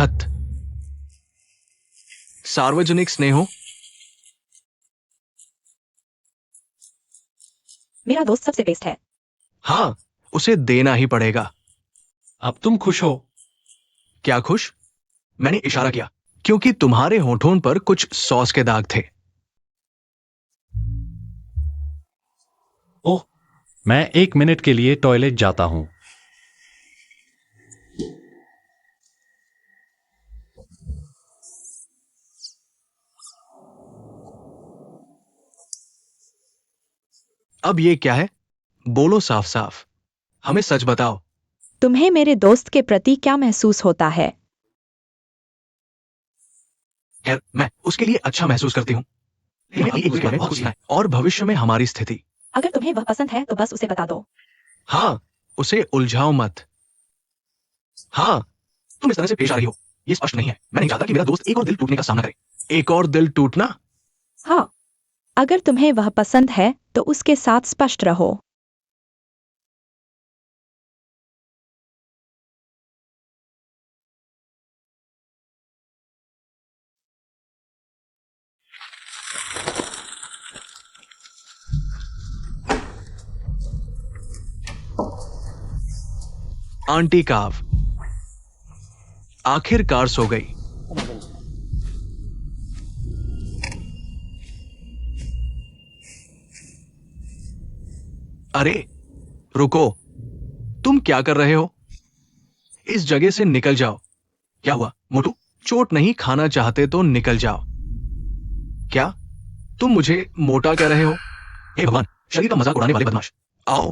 छत, सार्वजनिक स्नेहो। मेरा दोस्त सबसे बेस्ट है। हाँ, उसे देना ही पड़ेगा। अब तुम खुश हो? क्या खुश? मैंने इशारा किया क्योंकि तुम्हारे होठों पर कुछ सॉस के दाग थे। ओह, मैं 1 मिनट के लिए टॉयलेट जाता हूं। अब ये क्या है? बोलो साफ साफ, हमें सच बताओ। तुम्हें मेरे दोस्त के प्रति क्या महसूस होता है? खैर, मैं उसके लिए अच्छा महसूस करती हूँ। लेकिन अभी उसके बारे में बहुत सुना है। और भविष्य में हमारी स्थिति। अगर तुम्हें वह पसंद है तो बस उसे बता दो। हाँ, उसे उलझाओ मत। हाँ, तुम इस तरह से पेश आ रही हो, ये स्पष्ट नहीं है। मैं नहीं चाहता कि मेरा दोस्त एक और दिल टूटने का सामना करे। एक और दिल टूटना? हाँ, अगर तुम्हें वह पसंद है तो उसके साथ स्पष्ट रहो। आंटी काव आखिरकार सो गई। अरे रुको, तुम क्या कर रहे हो? इस जगह से निकल जाओ। क्या हुआ मोटू? चोट नहीं खाना चाहते तो निकल जाओ। क्या तुम मुझे मोटा कह रहे हो? हे भगवान, शरीर का मजाक उड़ाने वाले बदमाश। आओ,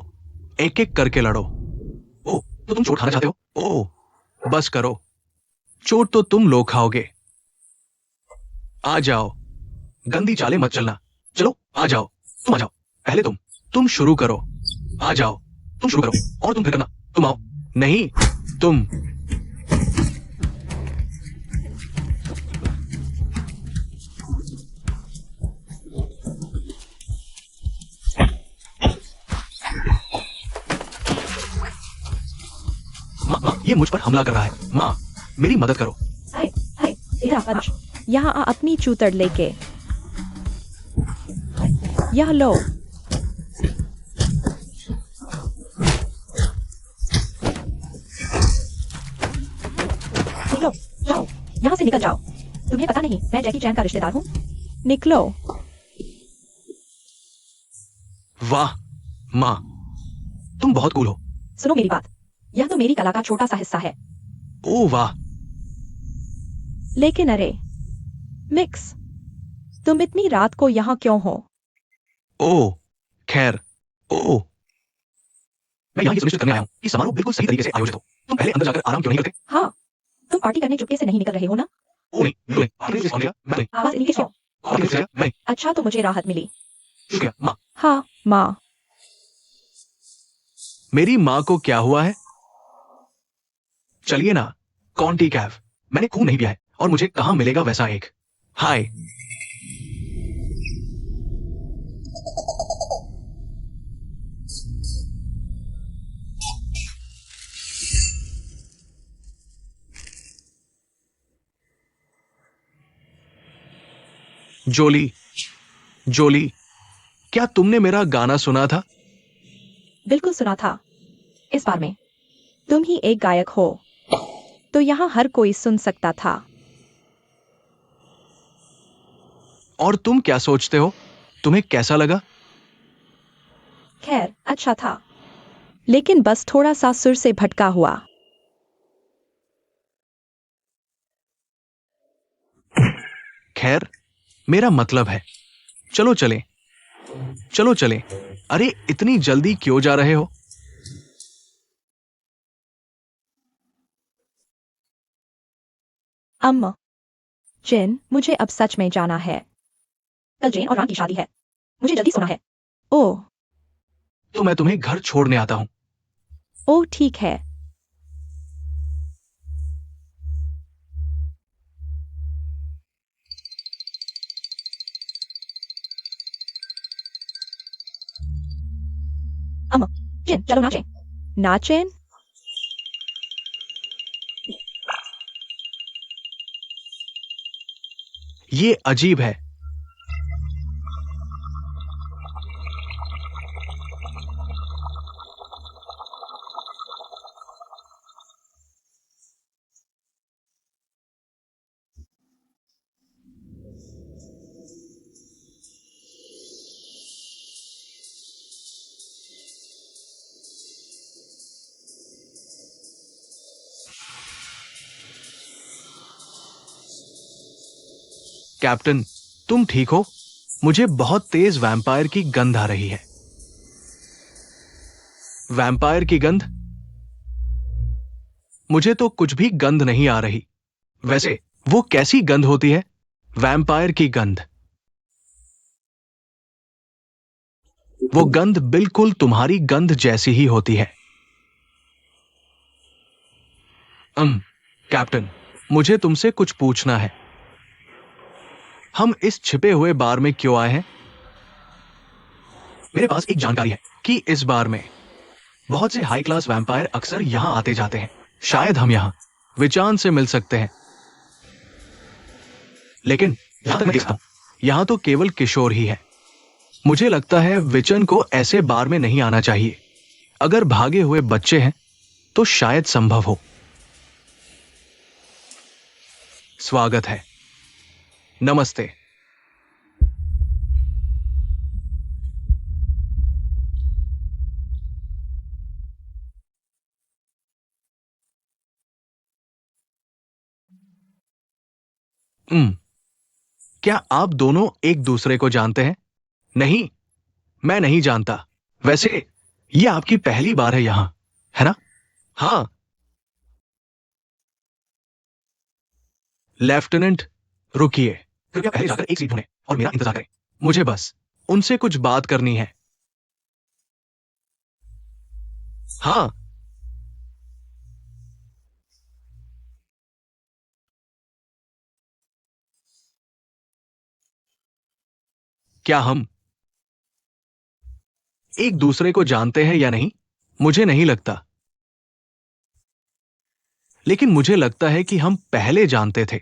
एक एक करके लड़ो। ओह, तो तुम चोट खाना चाहते हो? ओह, बस करो। चोट तो तुम लोग खाओगे। आ जाओ, गंदी चालें मत चलना। चलो आ जाओ, तुम आ जाओ। पहले तुम शुरू करो। आ जाओ, तुम शुरू करो और तुम फिर करना। तुम आओ। नहीं, तुम। माँ, ये मुझ पर हमला कर रहा है। माँ, मेरी मदद करो। हाय, हाय, तेरा बदमाश। यहाँ आ अपनी चूतर लेके। यह लो। निकलो, जाओ, यहाँ से निकल जाओ। तुम्हें पता नहीं मैं जैकी चैन का रिश्तेदार हूँ। निकलो। वाह माँ, तुम बहुत कूल हो। सुनो मेरी बात, यह तो मेरी कला का छोटा सा हिस्सा है। ओह वाह। लेकिन अरे मिक्स, तुम इतनी रात को यहाँ क्यों हो? ओह, खैर। ओह, मैं यहाँ ये सुनिश्चित करने आया हूँ कि समारोह बिल्कुल सही तरीके से आयोजित हो। तुम पहले अंदर जाकर आराम क्यों नहीं करते? हाँ, तुम पार्टी करने चुपके से नहीं निकल रहे हो ना? ओह नहीं, बिल्कुल नहीं। आपने मुझे कौन दिया? मैं नहीं। आवाज इन्हीं की क्यों? आपने मुझे दिया? मैं नहीं। अच्छा, तो मुझे राहत मिली। शुक्रिया माँ। हाँ माँ। मेरी माँ को क्या हुआ है? चलिए ना, कॉन्टी कैव। मैंने खून नहीं पिया है और मुझे कहाँ मिलेगा वैसा एक। हाय। जोली, जोली, क्या तुमने मेरा गाना सुना था? बिल्कुल सुना था। इस बार में तुम ही एक गायक हो, तो यहाँ हर कोई सुन सकता था। और तुम क्या सोचते हो? तुम्हें कैसा लगा? खैर, अच्छा था, लेकिन बस थोड़ा सा सुर से भटका हुआ। खैर, मेरा मतलब है। चलो चलें, चलो चलें। अरे इतनी जल्दी क्यों जा रहे हो? अम्मा, जेन, मुझे अब सच में जाना है। कल जेन और रान की शादी है। मुझे जल्दी सोना है। ओह, तो मैं तुम्हें घर छोड़ने आता हूं। ओह ठीक है। अम्मा, जेन, चलो नाचें। नाचें? ये अजीब है। कैप्टन, तुम ठीक हो? मुझे बहुत तेज वैम्पायर की गंध आ रही है। वैम्पायर की गंध? मुझे तो कुछ भी गंध नहीं आ रही। वैसे वो कैसी गंध होती है? वैम्पायर की गंध। वो गंध बिल्कुल तुम्हारी गंध जैसी ही होती है। कैप्टन, मुझे तुमसे कुछ पूछना है। हम इस छिपे हुए बार में क्यों आए हैं? मेरे पास एक जानकारी है कि इस बार में बहुत से हाई क्लास वैम्पायर अक्सर यहां आते जाते हैं। शायद हम यहां विचान से मिल सकते हैं। लेकिन जहां तक मैं देखता हूं, यहां तो केवल किशोर ही है। मुझे लगता है विचन को ऐसे बार में नहीं आना चाहिए। अगर भागे हुए बच्चे हैं तो शायद संभव हो। स्वागत है। नमस्ते। क्या आप दोनों एक दूसरे को जानते हैं? नहीं, मैं नहीं जानता। वैसे ये आपकी पहली बार है यहां, है ना? हाँ। लेफ्टिनेंट, रुकिए। कृपया पहले जाकर एक सीट ढूंढें और मेरा इंतजार करें। मुझे बस उनसे कुछ बात करनी है। हाँ। क्या हम एक दूसरे को जानते हैं या नहीं? मुझे नहीं लगता। लेकिन मुझे लगता है कि हम पहले जानते थे।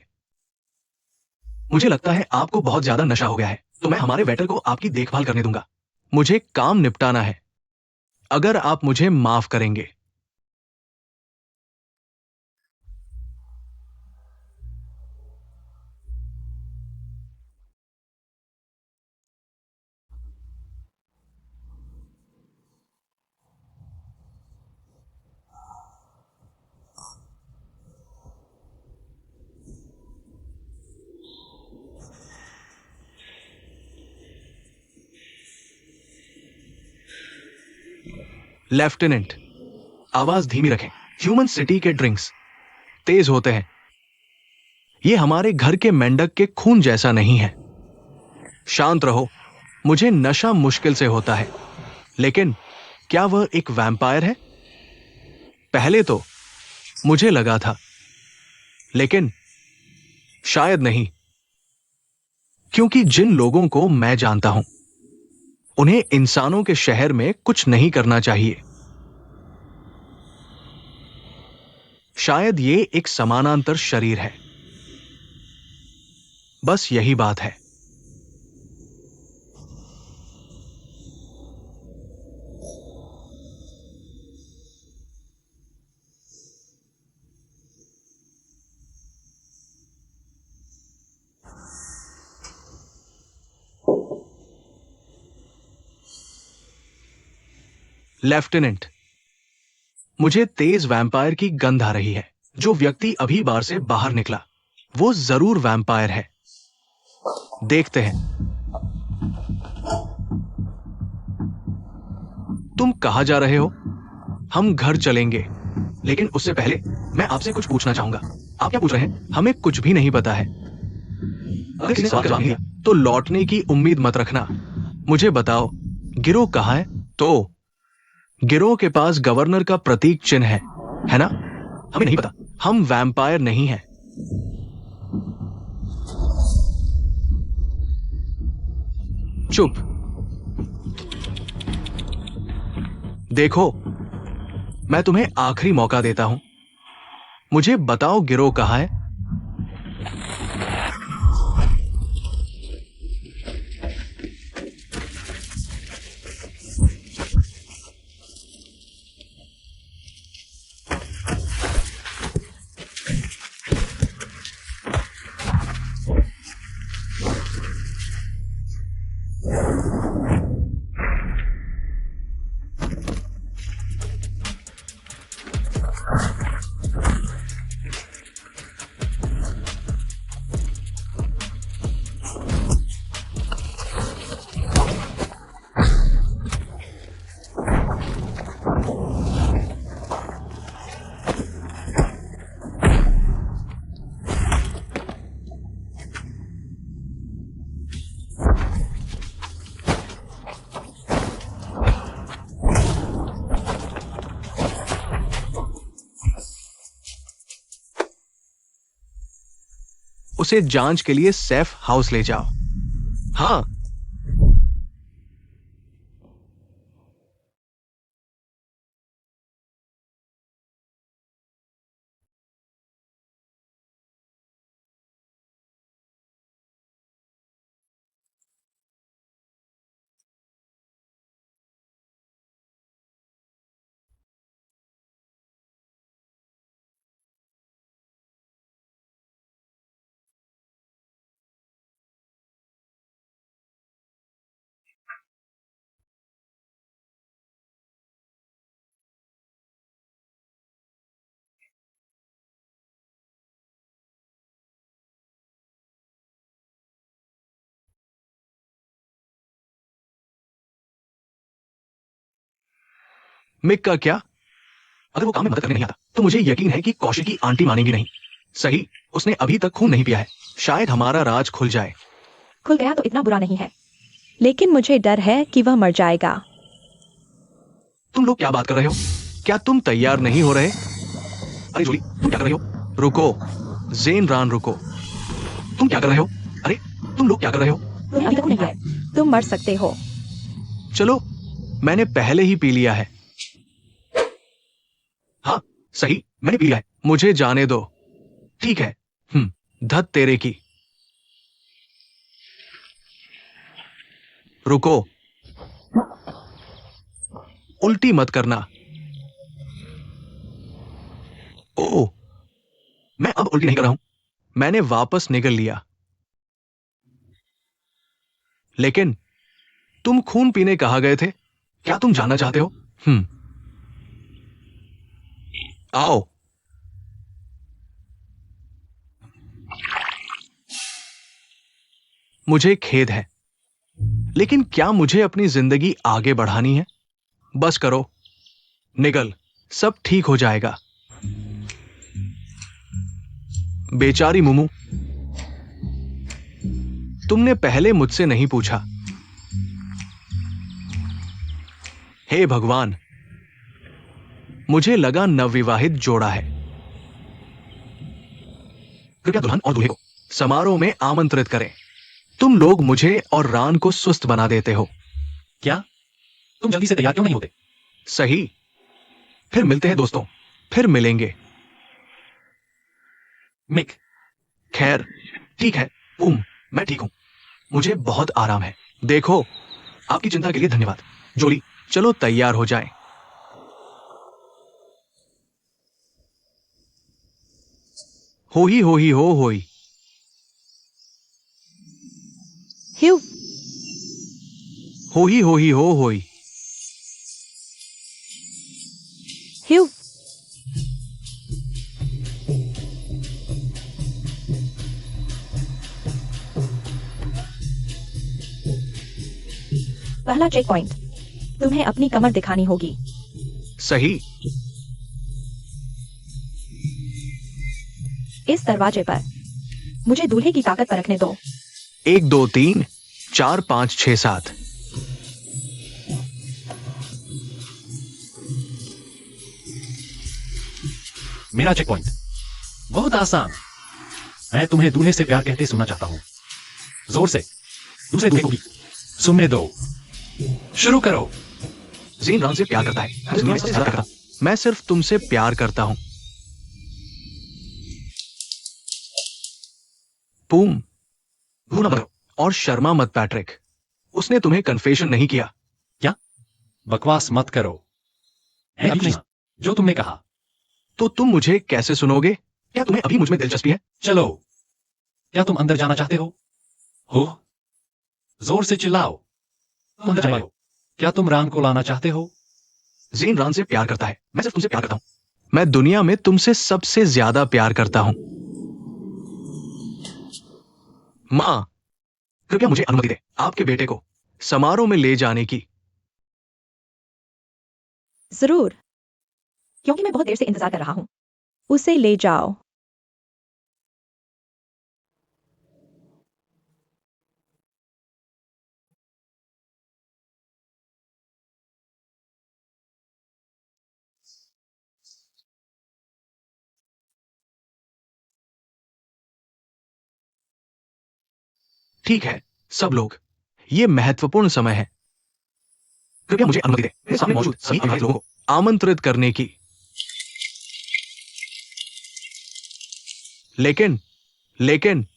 मुझे लगता है आपको बहुत ज्यादा नशा हो गया है, तो मैं हमारे वेटर को आपकी देखभाल करने दूंगा। मुझे काम निपटाना है। अगर आप मुझे माफ करेंगे। लेफ्टिनेंट, आवाज धीमी रखें। ह्यूमन सिटी के ड्रिंक्स तेज होते हैं। ये हमारे घर के मेंढक के खून जैसा नहीं है। शांत रहो। मुझे नशा मुश्किल से होता है। लेकिन क्या वह एक वैम्पायर है? पहले तो मुझे लगा था, लेकिन शायद नहीं। क्योंकि जिन लोगों को मैं जानता हूं, उन्हें इंसानों के शहर में कुछ नहीं करना चाहिए। शायद ये एक समानांतर शरीर है। बस यही बात है। लेफ्टिनेंट, मुझे तेज वैम्पायर की गंध आ रही है। जो व्यक्ति अभी बार से बाहर निकला, वो जरूर वैम्पायर है। देखते हैं। तुम कहां जा रहे हो? हम घर चलेंगे, लेकिन उससे पहले मैं आपसे कुछ पूछना चाहूंगा। आप क्या पूछ रहे हैं? हमें कुछ भी नहीं पता है। अगर किसी ने सवाल का जवाब नहीं दिया तो लौटने की उम्मीद मत रखना। मुझे बताओ, गिरोह कहां है? तो गिरोह के पास गवर्नर का प्रतीक चिन्ह है ना? हमें नहीं पता। हम वैम्पायर नहीं हैं। चुप। देखो, मैं तुम्हें आखिरी मौका देता हूं। मुझे बताओ गिरोह कहां है? उसे जांच के लिए सेफ हाउस ले जाओ। हाँ। मिक का क्या? अगर वो काम में मदद करने नहीं आता तो मुझे यकीन है कि कौशिक की आंटी मानेंगी नहीं। सही, उसने अभी तक खून नहीं पिया है। शायद हमारा राज खुल जाए। खुल गया तो इतना बुरा नहीं है, लेकिन मुझे डर है कि वह मर जाएगा। तुम लोग क्या बात कर रहे हो? क्या तुम तैयार नहीं हो रहे? अरे जोली, तुम क्या कर रही हो? रुको। जेन रान, रुको। तुम क्या कर रहे हो? अरे, तुम लोग क्या कर रहे हो? तुम्हें अभी तक नहीं है, तुम मर सकते हो। चलो, मैंने पहले ही पी लिया है। हाँ, सही, मैंने पी लिया है। मुझे जाने दो। ठीक है। धत तेरे की। रुको। उल्टी मत करना। ओह, मैं अब उल्टी नहीं कर रहा हूं। मैंने वापस निगल लिया। लेकिन तुम खून पीने कहाँ गए थे? क्या तुम जानना चाहते हो? आओ। मुझे खेद है, लेकिन क्या मुझे अपनी जिंदगी आगे बढ़ानी है? बस करो। निगल। सब ठीक हो जाएगा। बेचारी मुमू, तुमने पहले मुझसे नहीं पूछा। हे भगवान, मुझे लगा नवविवाहित जोड़ा है। कृपया दुल्हन और दूल्हे को समारोह में आमंत्रित करें। तुम लोग मुझे और रान को सुस्त बना देते हो। क्या तुम जल्दी से तैयार क्यों नहीं होते? सही। फिर मिलते हैं दोस्तों। फिर मिलेंगे। मिक, खैर, ठीक है। मैं ठीक हूं। मुझे बहुत आराम है। देखो, आपकी चिंता के लिए धन्यवाद। जोली, चलो तैयार हो जाएं। हो ही हो होई। ह्यू, हो ही हो होई। ह्यू। पहला चेक पॉइंट, तुम्हें अपनी कमर दिखानी होगी। सही। इस दरवाजे पर मुझे दूल्हे की ताकत परखने दो। 1 2 3 4 5 6 7। मेरा चेक पॉइंट बहुत आसान। मैं तुम्हें दूल्हे से प्यार कहते सुनना चाहता हूँ। जोर से। दूसरे दूल्हे को भी सुनने दो। शुरू करो। जीन रान से प्यार करता है। मैं इस दुनिया में सबसे ज्यादा करता हूं। मैं सिर्फ तुमसे प्यार करता हूं। पूम, भूना मत और शर्मा मत पैट्रिक। उसने तुम्हें कन्फेशन नहीं किया। क्या? बकवास मत करो। है अभी नहीं जो तुमने कहा। तो तुम मुझे कैसे सुनोगे? क्या तुम्हें अभी मुझ में दिलचस्पी है? चलो, क्या तुम अंदर जाना चाहते हो? हो? जोर से चिल्लाओ। तुम अंदर जाओ। क्या तुम रान को लाना चाहते हो? जीन रान से प्यार करता है। मैं सिर्फ तुमसे प्यार करता हूं। मैं दुनिया में तुमसे सबसे ज्यादा प्यार करता हूं। मां, कृपया मुझे अनुमति दे आपके बेटे को समारोह में ले जाने की। जरूर, क्योंकि मैं बहुत देर से इंतजार कर रहा हूं। उसे ले जाओ। ठीक है सब लोग, ये महत्वपूर्ण समय है। कृपया मुझे अनुमति दें मेरे सामने मौजूद सभी अविवाहित लोगों को आमंत्रित करने की। लेकिन लेकिन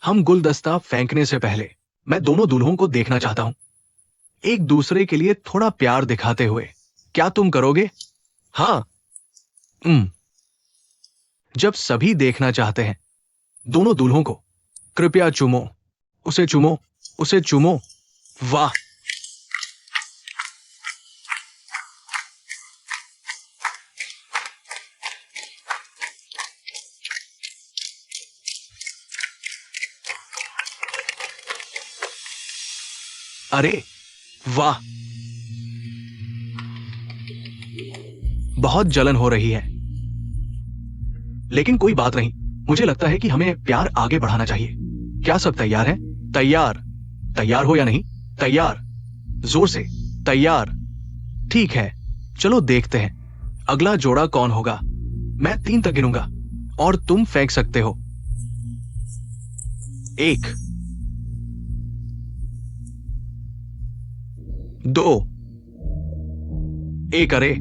हम गुलदस्ता फेंकने से पहले मैं दोनों दूल्हों को देखना चाहता हूं, एक दूसरे के लिए थोड़ा प्यार दिखाते हुए। क्या तुम करोगे? हाँ। जब सभी देखना चाहते हैं दोनों दूल्हों को, कृपया चूमो, उसे चूमो, उसे चूमो। वाह। अरे वाह, बहुत जलन हो रही है, लेकिन कोई बात नहीं। मुझे लगता है कि हमें प्यार आगे बढ़ाना चाहिए। क्या सब तैयार हैं? तैयार? तैयार हो या नहीं? तैयार? जोर से तैयार। ठीक है, चलो देखते हैं अगला जोड़ा कौन होगा। मैं 3 तक गिनूंगा और तुम फेंक सकते हो। 1, 2, 1, अरे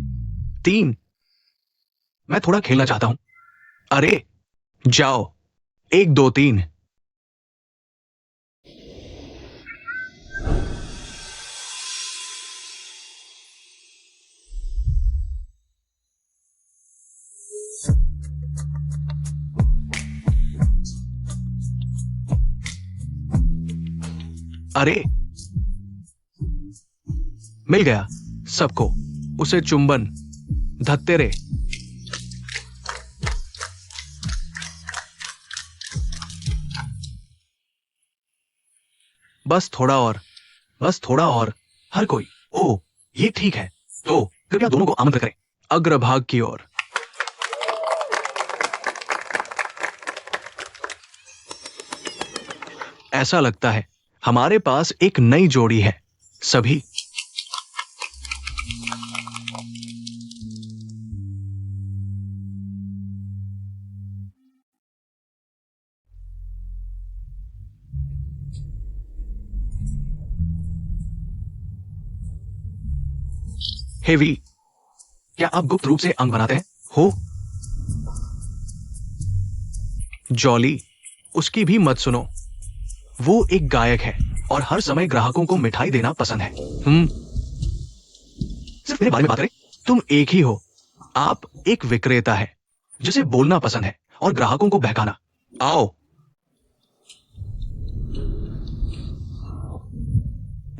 3। मैं थोड़ा खेलना चाहता हूं। अरे जाओ। 1, 2, 3। अरे मिल गया सबको, उसे चुंबन। धत्तेरे। बस थोड़ा और, बस थोड़ा और। हर कोई। ओह ये ठीक है, तो कृपया दोनों को आमंत्रित करें अग्रभाग की ओर। ऐसा लगता है हमारे पास एक नई जोड़ी है। सभी हेवी, क्या आप गुप्त रूप से अंक बनाते हैं? हो जॉली, उसकी भी मत सुनो। वो एक गायक है और हर समय ग्राहकों को मिठाई देना पसंद है। सिर्फ मेरे बारे में बात करें, तुम एक ही हो। आप एक विक्रेता है जिसे बोलना पसंद है और ग्राहकों को बहकाना। आओ।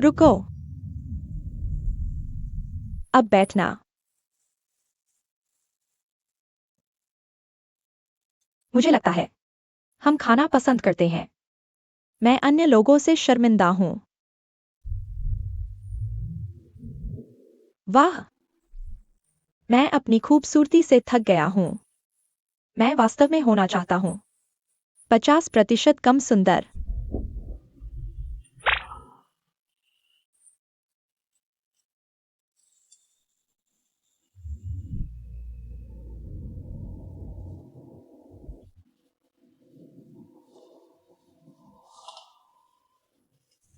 रुको, अब बैठना। मुझे लगता है हम खाना पसंद करते हैं। मैं अन्य लोगों से शर्मिंदा हूं। वाह, मैं अपनी खूबसूरती से थक गया हूं। मैं वास्तव में होना चाहता हूं 50% कम सुंदर।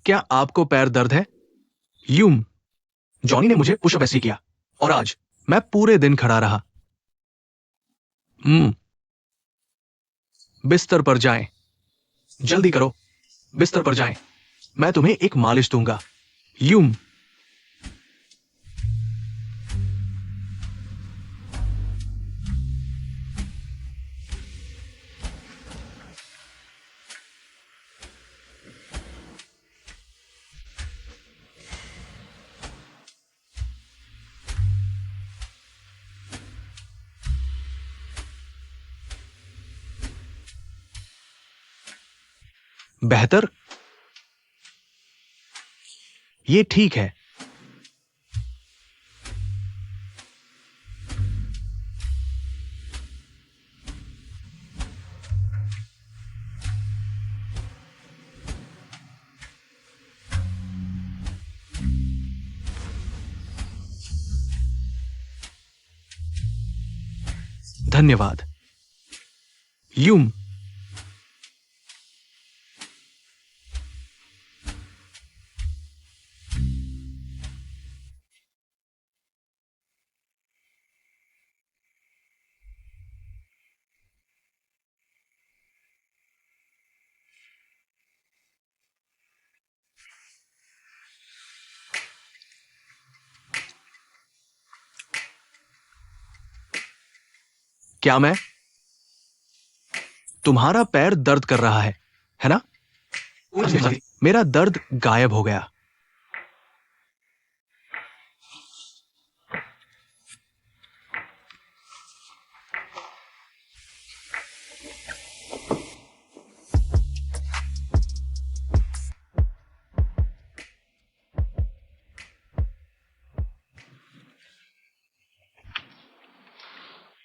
क्या आपको पैर दर्द है? यूं जॉनी ने मुझे पुशअप ऐसे किया और आज मैं पूरे दिन खड़ा रहा। बिस्तर पर जाएं, जल्दी करो, बिस्तर पर जाएं। मैं तुम्हें एक मालिश दूंगा। यूं बेहतर? ये ठीक है। धन्यवाद। यूं क्या मैं? तुम्हारा पैर दर्द कर रहा है ना? मेरा दर्द गायब हो गया।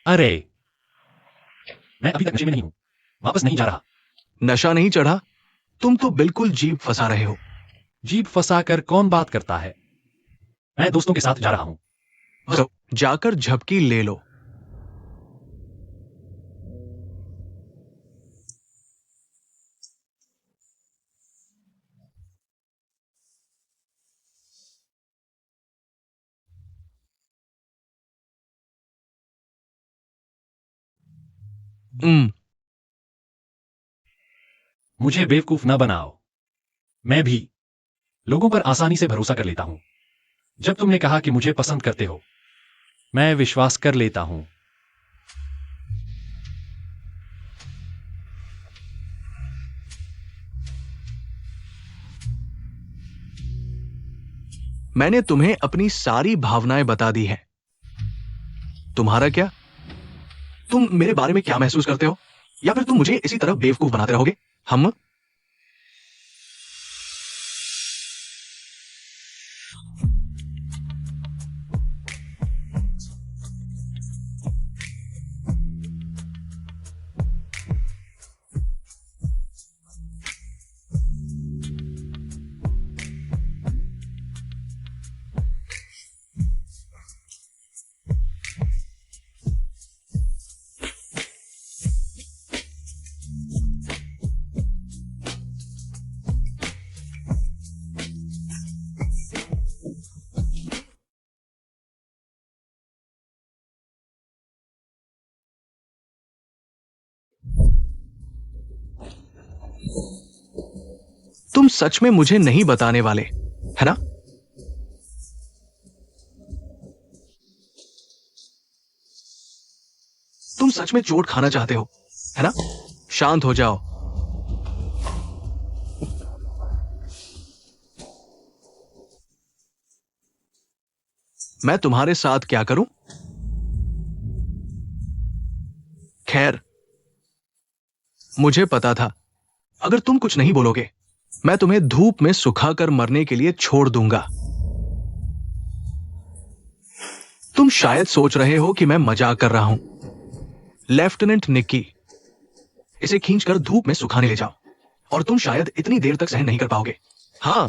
अरे, मैं अभी तक नशे में नहीं हूं, वापस नहीं जा रहा। नशा नहीं चढ़ा? तुम तो बिल्कुल जीभ फंसा रहे हो। जीभ फंसाकर कौन बात करता है? मैं दोस्तों के साथ जा रहा हूं। तो जाकर झपकी ले लो। मुझे बेवकूफ न बनाओ। मैं भी लोगों पर आसानी से भरोसा कर लेता हूं। जब तुमने कहा कि मुझे पसंद करते हो, मैं विश्वास कर लेता हूं। मैंने तुम्हें अपनी सारी भावनाएं बता दी हैं। तुम्हारा क्या? तुम मेरे बारे में क्या महसूस करते हो? या फिर तुम मुझे इसी तरह बेवकूफ बनाते रहोगे? हम तुम सच में मुझे नहीं बताने वाले, है ना? तुम सच में चोट खाना चाहते हो, है ना? शांत हो जाओ। मैं तुम्हारे साथ क्या करूं? खैर, मुझे पता था अगर तुम कुछ नहीं बोलोगे, मैं तुम्हें धूप में सुखाकर मरने के लिए छोड़ दूंगा। तुम शायद सोच रहे हो कि मैं मजाक कर रहा हूं। लेफ्टिनेंट निक्की, इसे खींचकर धूप में सुखाने ले जाओ और तुम शायद इतनी देर तक सहन नहीं कर पाओगे। हां,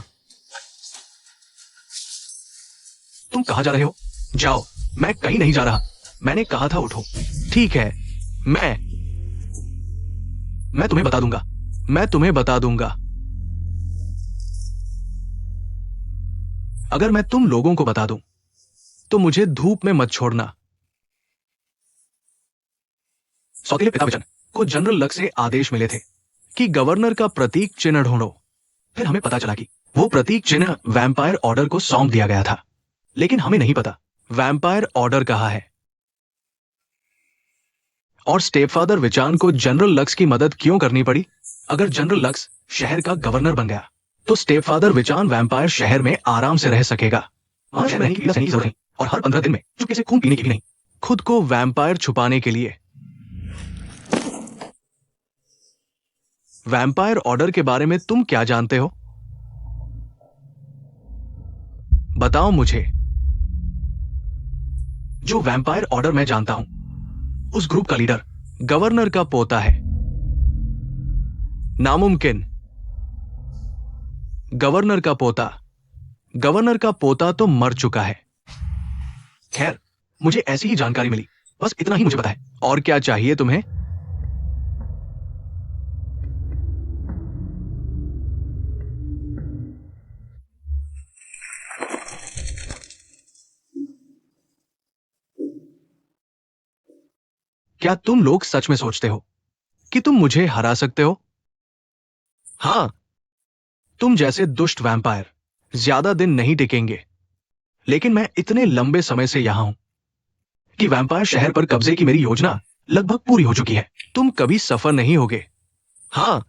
तुम कहां जा रहे हो? जाओ। मैं कहीं नहीं जा रहा। मैंने कहा था उठो। ठीक है, मैं तुम्हें बता दूंगा। मैं तुम्हें बता दूंगा। अगर मैं तुम लोगों को बता दूं तो मुझे धूप में मत छोड़ना। सौतेले पिता वचन को जनरल लक से आदेश मिले थे कि गवर्नर का प्रतीक चिन्ह ढूंढो। फिर हमें पता चला कि वो प्रतीक चिन्ह वैम्पायर ऑर्डर को सौंप दिया गया था, लेकिन हमें नहीं पता वैम्पायर ऑर्डर कहां है। और स्टेपफादर विचान को जनरल लक्स की मदद क्यों करनी पड़ी? अगर जनरल लक्स शहर का गवर्नर बन गया तो स्टेपफादर विचान वैम्पायर शहर में आराम से रह सकेगा। वहां शहर रहने की भी जरूरत नहीं, और हर 15 दिन में चुपके से खून पीने की भी नहीं। खुद को वैम्पायर छुपाने के लिए। वैम्पायर ऑर्डर के बारे में तुम क्या जानते हो? बताओ मुझे। जो वैम्पायर ऑर्डर मैं जानता हूं, उस ग्रुप का लीडर गवर्नर का पोता है। नामुमकिन। गवर्नर का पोता तो मर चुका है। खैर, मुझे ऐसी ही जानकारी मिली, बस इतना ही मुझे पता है। और क्या चाहिए तुम्हें? क्या तुम लोग सच में सोचते हो कि तुम मुझे हरा सकते हो? हां, तुम जैसे दुष्ट वैम्पायर ज्यादा दिन नहीं टिकेंगे, लेकिन मैं इतने लंबे समय से यहां हूं कि वैम्पायर शहर पर कब्जे की मेरी योजना लगभग पूरी हो चुकी है। तुम कभी सफर नहीं होगे। हाँ,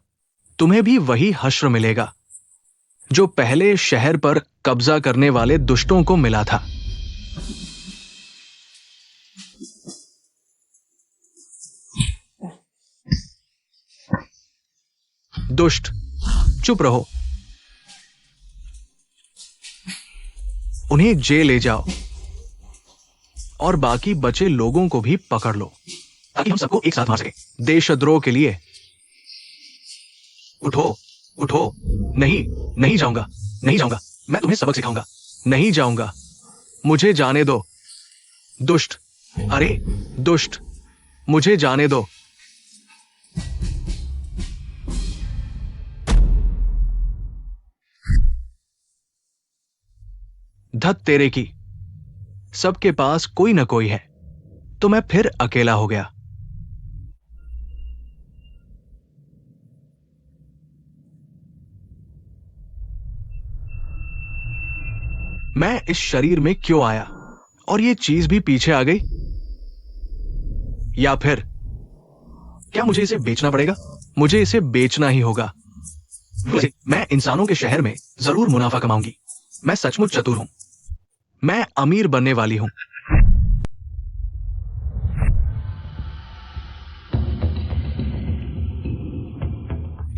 तुम्हें भी वही हश्र मिलेगा जो पहले शहर पर कब्जा करने वाले दुष्टों को मिला था। दुष्ट, चुप रहो। उन्हें जेल ले जाओ और बाकी बचे लोगों को भी पकड़ लो ताकि हम सबको एक साथ मार सके। देशद्रोह के लिए। उठो, उठो। नहीं, नहीं जाऊंगा, नहीं जाऊंगा। मैं तुम्हें सबक सिखाऊंगा। नहीं जाऊंगा, मुझे जाने दो। दुष्ट, अरे दुष्ट, मुझे जाने दो। धत तेरे की, सबके पास कोई ना कोई है, तो मैं फिर अकेला हो गया। मैं इस शरीर में क्यों आया और ये चीज भी पीछे आ गई? या फिर क्या मुझे इसे बेचना पड़ेगा? मुझे इसे बेचना ही होगा। वैसे मैं इंसानों के शहर में जरूर मुनाफा कमाऊंगी। मैं सचमुच चतुर हूं। मैं अमीर बनने वाली हूं।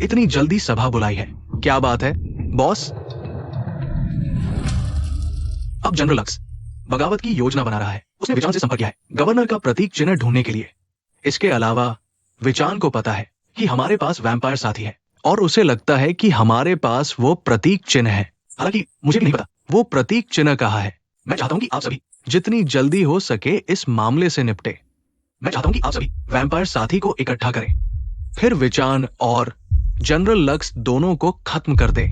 इतनी जल्दी सभा बुलाई है, क्या बात है बॉस? अब जनरल लक्स बगावत की योजना बना रहा है। उसने विचान से संपर्क किया है गवर्नर का प्रतीक चिन्ह ढूंढने के लिए। इसके अलावा विचान को पता है कि हमारे पास वैम्पायर साथी है और उसे लगता है कि हमारे पास वो प्रतीक चिन्ह है। हालांकि मुझे भी नहीं पता वो प्रतीक चिन्ह कहाँ है। मैं चाहता हूं कि आप सभी जितनी जल्दी हो सके इस मामले से निपटे। मैं चाहता हूं कि आप सभी वैम्पायर साथी को इकट्ठा करें, फिर विचान और जनरल लक्स दोनों को खत्म कर दे।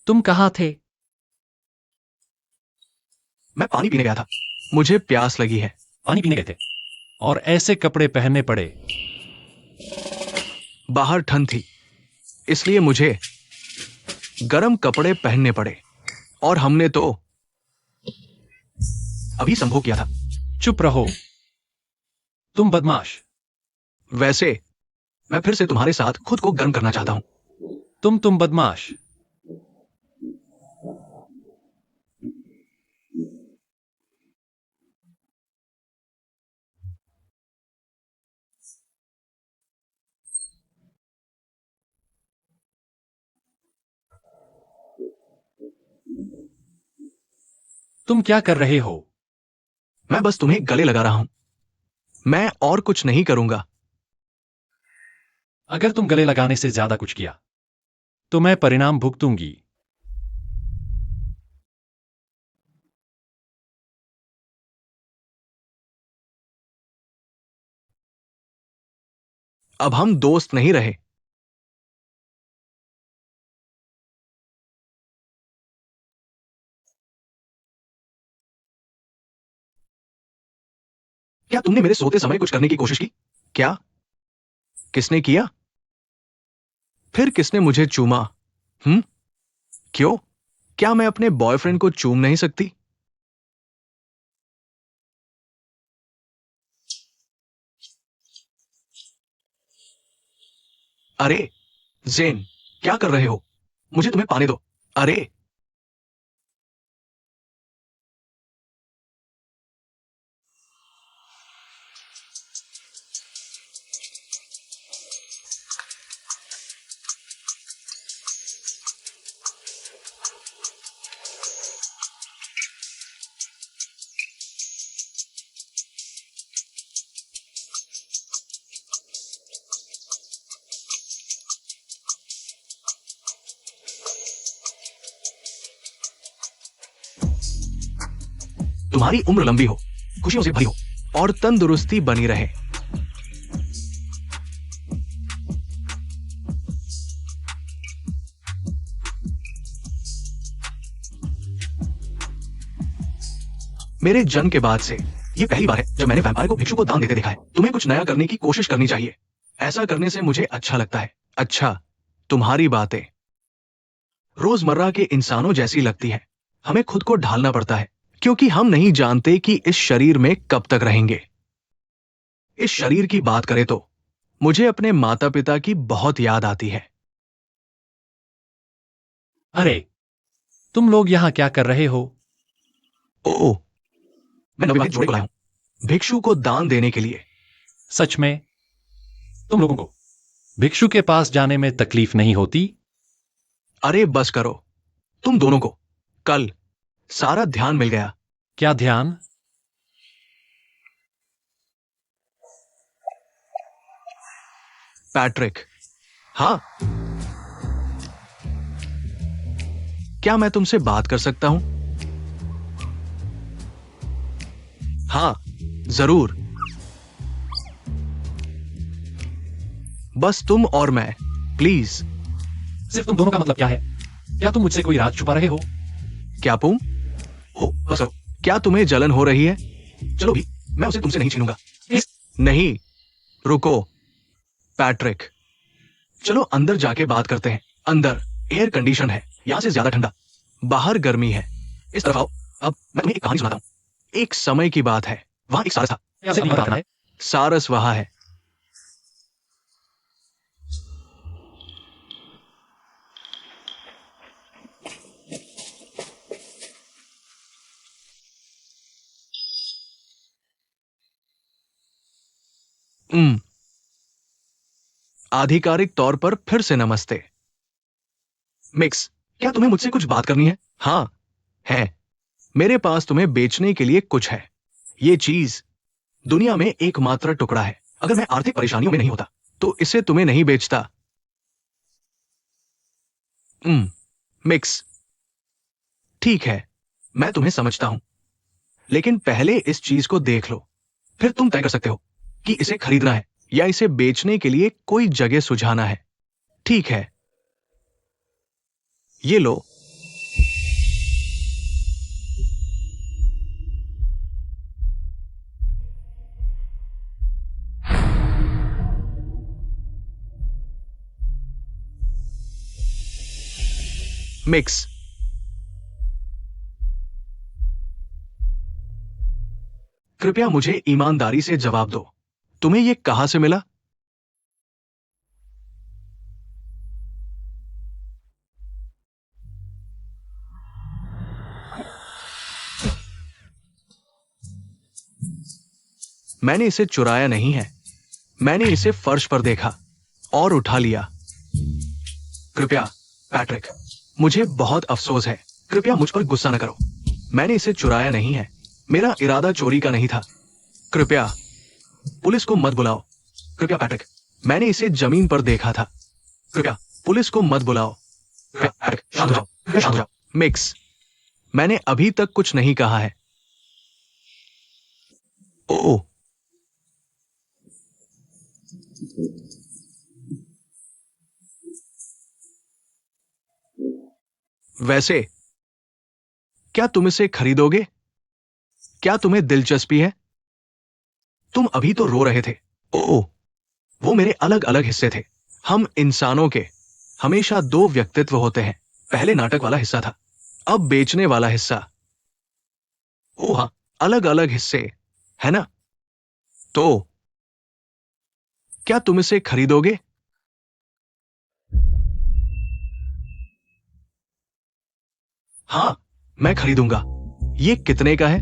तुम कहाँ थे? मैं पानी पीने गया था, मुझे प्यास लगी है। पानी पीने गए थे और ऐसे कपड़े पहनने पड़े? बाहर ठंड थी, इसलिए मुझे गर्म कपड़े पहनने पड़े और हमने तो अभी संभोग किया था। चुप रहो, तुम बदमाश। वैसे मैं फिर से तुम्हारे साथ खुद को गर्म करना चाहता हूं। तुम बदमाश। तुम क्या कर रहे हो? मैं बस तुम्हें गले लगा रहा हूं। मैं और कुछ नहीं करूंगा। अगर तुम गले लगाने से ज्यादा कुछ किया तो मैं परिणाम भुगतूंगी। अब हम दोस्त नहीं रहे। क्या तुमने मेरे सोते समय कुछ करने की कोशिश की? क्या? किसने किया? फिर किसने मुझे चूमा? क्यों? क्या मैं अपने बॉयफ्रेंड को चूम नहीं सकती? अरे जेन, क्या कर रहे हो? मुझे तुम्हें पाने दो। अरे तुम्हारी उम्र लंबी हो, खुशियों से भरी हो और तंदुरुस्ती बनी रहे। मेरे जन्म के बाद से ये पहली बार है जब मैंने वैम्पायर को भिक्षु को दान देते देखा है। तुम्हें कुछ नया करने की कोशिश करनी चाहिए। ऐसा करने से मुझे अच्छा लगता है। अच्छा, तुम्हारी बातें रोजमर्रा के इंसानों जैसी लगती है। हमें खुद को ढालना पड़ता है क्योंकि हम नहीं जानते कि इस शरीर में कब तक रहेंगे। इस शरीर की बात करें तो मुझे अपने माता पिता की बहुत याद आती है। अरे, तुम लोग यहां क्या कर रहे हो? ओह, मैं नवविवाहित जोड़े को लाया हूं भिक्षु को दान देने के लिए। सच में? तुम लोगों को भिक्षु के पास जाने में तकलीफ नहीं होती? अरे बस करो, तुम दोनों को कल सारा ध्यान मिल गया। क्या ध्यान? पैट्रिक, हाँ, क्या मैं तुमसे बात कर सकता हूं? हाँ, जरूर। बस तुम और मैं, प्लीज। सिर्फ तुम दोनों का मतलब क्या है? क्या तुम मुझसे कोई राज छुपा रहे हो? क्या तुम? ओ, बस करो। क्या तुम्हें जलन हो रही है? चलो भी, मैं उसे तुमसे नहीं छीनूंगा। नहीं, रुको पैट्रिक, चलो अंदर जाके बात करते हैं। अंदर एयर कंडीशन है, यहां से ज्यादा ठंडा, बाहर गर्मी है। इस तरफ आओ। अब मैं तुम्हें एक कहानी सुनाता हूं। एक समय की बात है, वहां एक सारस था। ऐसे नहीं बताना है। सारस वहां है। आधिकारिक तौर पर फिर से नमस्ते। मिक्स, क्या तुम्हें मुझसे कुछ बात करनी है? हाँ, है। मेरे पास तुम्हें बेचने के लिए कुछ है। ये चीज दुनिया में एकमात्र टुकड़ा है। अगर मैं आर्थिक परेशानियों में नहीं होता तो इसे तुम्हें नहीं बेचता। मिक्स, ठीक है, मैं तुम्हें समझता हूं, लेकिन पहले इस चीज को देख लो, फिर तुम तय कर सकते हो कि इसे खरीदना है या इसे बेचने के लिए कोई जगह सुझाना है। ठीक है, ये लो। मिक्स, कृपया मुझे ईमानदारी से जवाब दो, तुम्हें यह कहां से मिला? मैंने इसे चुराया नहीं है, मैंने इसे फर्श पर देखा और उठा लिया। कृपया पैट्रिक, मुझे बहुत अफसोस है, कृपया मुझ पर गुस्सा न करो। मैंने इसे चुराया नहीं है, मेरा इरादा चोरी का नहीं था। कृपया पुलिस को मत बुलाओ। कृपया पैट्रिक, मैंने इसे जमीन पर देखा था। कृपया पुलिस को मत बुलाओ। कृपया पैट्रिक, शांत हो जाओ, कृपया शांत हो जाओ। मिक्स, मैंने अभी तक कुछ नहीं कहा है। ओह, वैसे क्या तुम इसे खरीदोगे? क्या तुम्हें दिलचस्पी है? तुम अभी तो रो रहे थे। ओह, वो मेरे अलग अलग हिस्से थे। हम इंसानों के हमेशा दो व्यक्तित्व होते हैं। पहले नाटक वाला हिस्सा था, अब बेचने वाला हिस्सा। ओह हाँ, अलग अलग हिस्से, है ना? तो क्या तुम इसे खरीदोगे? हाँ, मैं खरीदूंगा। ये कितने का है?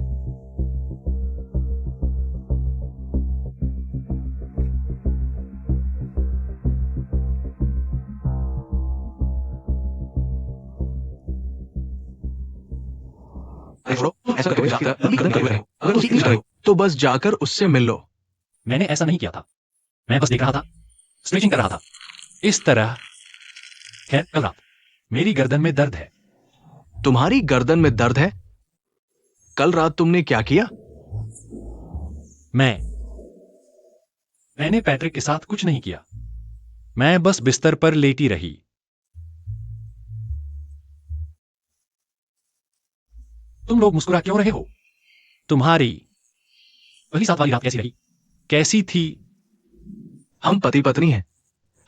अरे छोड़ो, तुम ऐसा करके जाकर लंबी कदम कर रहे हो। अगर तुम सीख रहे हो तो बस जाकर उससे मिल लो। मैंने ऐसा नहीं किया था। मैं बस देख रहा था, स्ट्रेचिंग कर रहा था, इस तरह। खैर, कल रात मेरी गर्दन में दर्द है। तुम्हारी गर्दन में दर्द है? कल रात तुमने क्या किया? मैंने पैट्रिक के साथ कुछ नहीं किया। मैं बस बिस्तर पर लेटी रही। तुम लोग मुस्कुरा क्यों रहे हो? तुम्हारी पहली साथ वाली रात कैसी रही? कैसी थी? हम पति पत्नी हैं,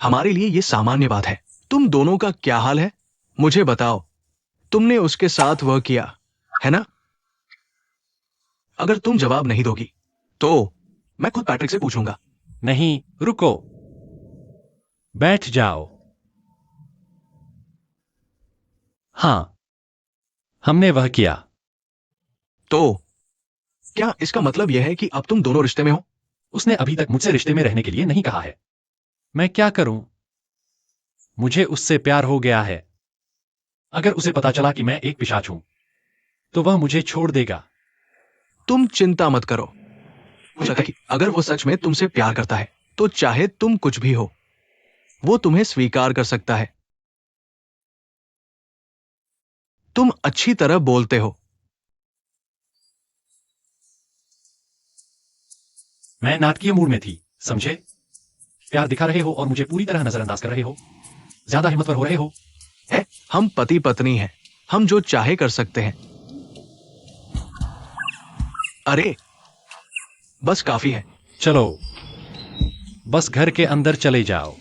हमारे लिए ये सामान्य बात है। तुम दोनों का क्या हाल है मुझे बताओ। तुमने उसके साथ वह किया है ना? अगर तुम जवाब नहीं दोगी तो मैं खुद पैट्रिक से पूछूंगा। नहीं, रुको, बैठ जाओ। हां, हमने वह किया। तो क्या इसका मतलब यह है कि अब तुम दोनों रिश्ते में हो? उसने अभी तक मुझसे रिश्ते में रहने के लिए नहीं कहा है। मैं क्या करूं? मुझे उससे प्यार हो गया है। अगर उसे पता चला कि मैं एक पिशाच हूं, तो वह मुझे छोड़ देगा। तुम चिंता मत करो। मुझे लगता है कि अगर वो सच में तुमसे प्यार करता है तो चाहे तुम कुछ भी हो, वो तुम्हें स्वीकार कर सकता है। तुम अच्छी तरह बोलते हो। मैं नाटकीय मूड में थी, समझे? प्यार दिखा रहे हो और मुझे पूरी तरह नजरअंदाज कर रहे हो। ज्यादा हिम्मतवर हो रहे हो। है, हम पति पत्नी हैं, हम जो चाहे कर सकते हैं। अरे बस काफी है। चलो, बस घर के अंदर चले जाओ।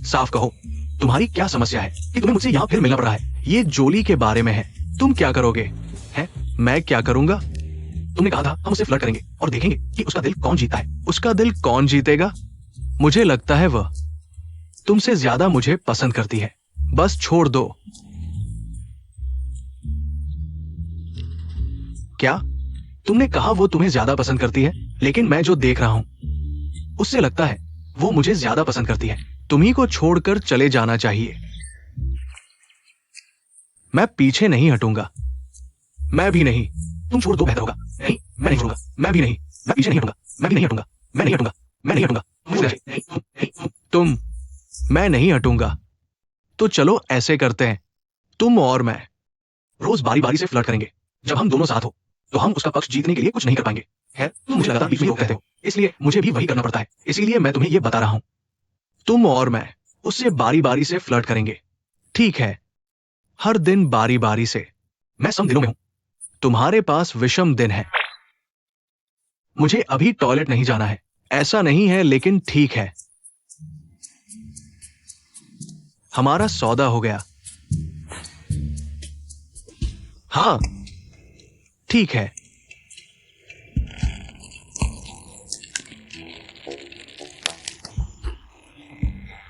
साफ कहो, तुम्हारी क्या समस्या है कि तुम्हें मुझसे यहां फिर मिलना पड़ रहा है? ये जोली के बारे में है। तुम क्या करोगे? हैं? मैं क्या करूंगा? तुमने कहा था हम उससे फ्लर्ट करेंगे और देखेंगे कि उसका दिल कौन जीता है। उसका दिल कौन जीतेगा? मुझे लगता है वह तुमसे ज्यादा मुझे पसंद करती है। बस छोड़ दो। क्या? तुमने कहा वो तुम्हें ज्यादा पसंद करती है, लेकिन मैं जो देख रहा हूं उससे लगता है वो मुझे ज्यादा पसंद करती है। तुम्ही को छोड़कर चले जाना चाहिए। मैं पीछे नहीं हटूंगा। मैं भी नहीं। तुम छोड़ दो, बेहतर होगा। नहीं, मैं नहीं छोड़ूंगा। मैं भी नहीं। मैं पीछे नहीं हटूंगा। मैं भी नहीं हटूंगा। मैं नहीं हटूंगा। मैं नहीं हटूंगा। तुम मैं नहीं हटूंगा। तो चलो ऐसे करते हैं, तुम और मैं रोज बारी बारी से फ्लर्ट करेंगे। जब हम दोनों साथ हो तो हम उसका पक्ष जीतने के लिए कुछ नहीं कर पाएंगे। है, तुम मुझे लगातार बीच में रोक कहते हो, इसलिए मुझे भी वही करना पड़ता है। इसीलिए मैं तुम्हें यह बता रहा हूं, तुम और मैं उससे बारी बारी से फ्लर्ट करेंगे। ठीक है, हर दिन बारी बारी से। मैं सम दिनों में हूं, तुम्हारे पास विषम दिन है। मुझे अभी टॉयलेट नहीं जाना है। ऐसा नहीं है, लेकिन ठीक है। हमारा सौदा हो गया। हाँ ठीक है।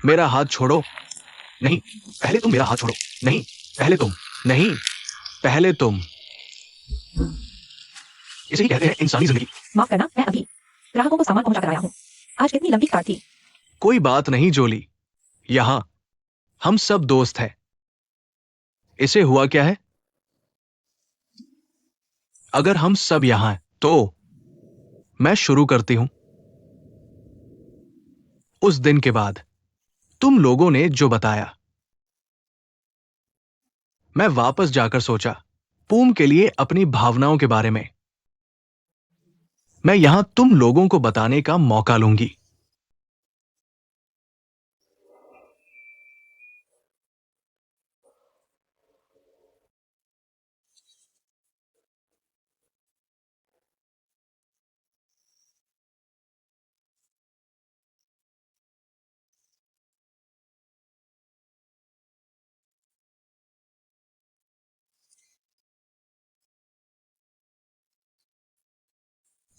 मेरा हाथ छोड़ो। नहीं, पहले तुम मेरा हाथ छोड़ो। नहीं, पहले तुम। नहीं, पहले तुम। इसे ही कहते हैं इंसानी जिंदगी। माफ करना, मैं अभी ग्राहकों को सामान पहुंचा कर आया हूँ। आज कितनी लंबी कार थी। कोई बात नहीं जोली, यहां हम सब दोस्त हैं। इसे हुआ क्या है? अगर हम सब यहां हैं तो मैं शुरू करती हूं। उस दिन के बाद तुम लोगों ने जो बताया, मैं वापस जाकर सोचा पूम के लिए अपनी भावनाओं के बारे में। मैं यहां तुम लोगों को बताने का मौका लूंगी।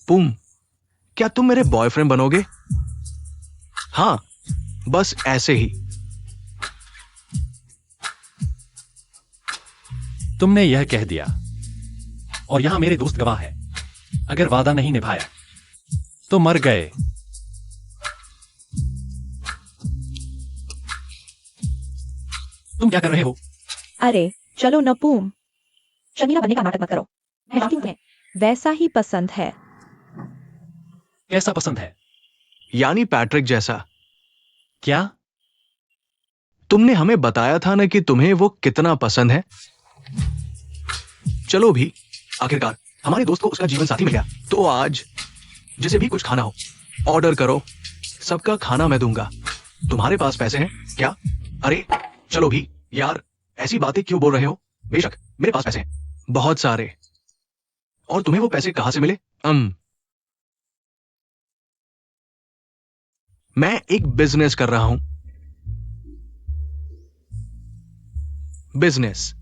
पूम, क्या तुम मेरे बॉयफ्रेंड बनोगे? हां, बस ऐसे ही। तुमने यह कह दिया और यहां मेरे दोस्त गवाह है। अगर वादा नहीं निभाया तो मर गए। तुम क्या कर रहे हो? अरे चलो न पूम, शर्मिला बनने का नाटक मत करो। मैं जानती हूं तुम्हें वैसा ही पसंद है। कैसा पसंद है? यानी पैट्रिक जैसा। क्या? तुमने हमें बताया था ना कि तुम्हें वो कितना पसंद है। चलो भी, आखिरकार हमारे दोस्त को उसका जीवन साथी मिल गया। तो आज जिसे भी कुछ खाना हो ऑर्डर करो, सबका खाना मैं दूंगा। तुम्हारे पास पैसे हैं क्या? अरे चलो भी यार, ऐसी बातें क्यों बोल रहे हो? बेशक मेरे पास पैसे हैं, बहुत सारे। और तुम्हें वो पैसे कहां से मिले? मैं एक बिजनेस कर रहा हूं। बिजनेस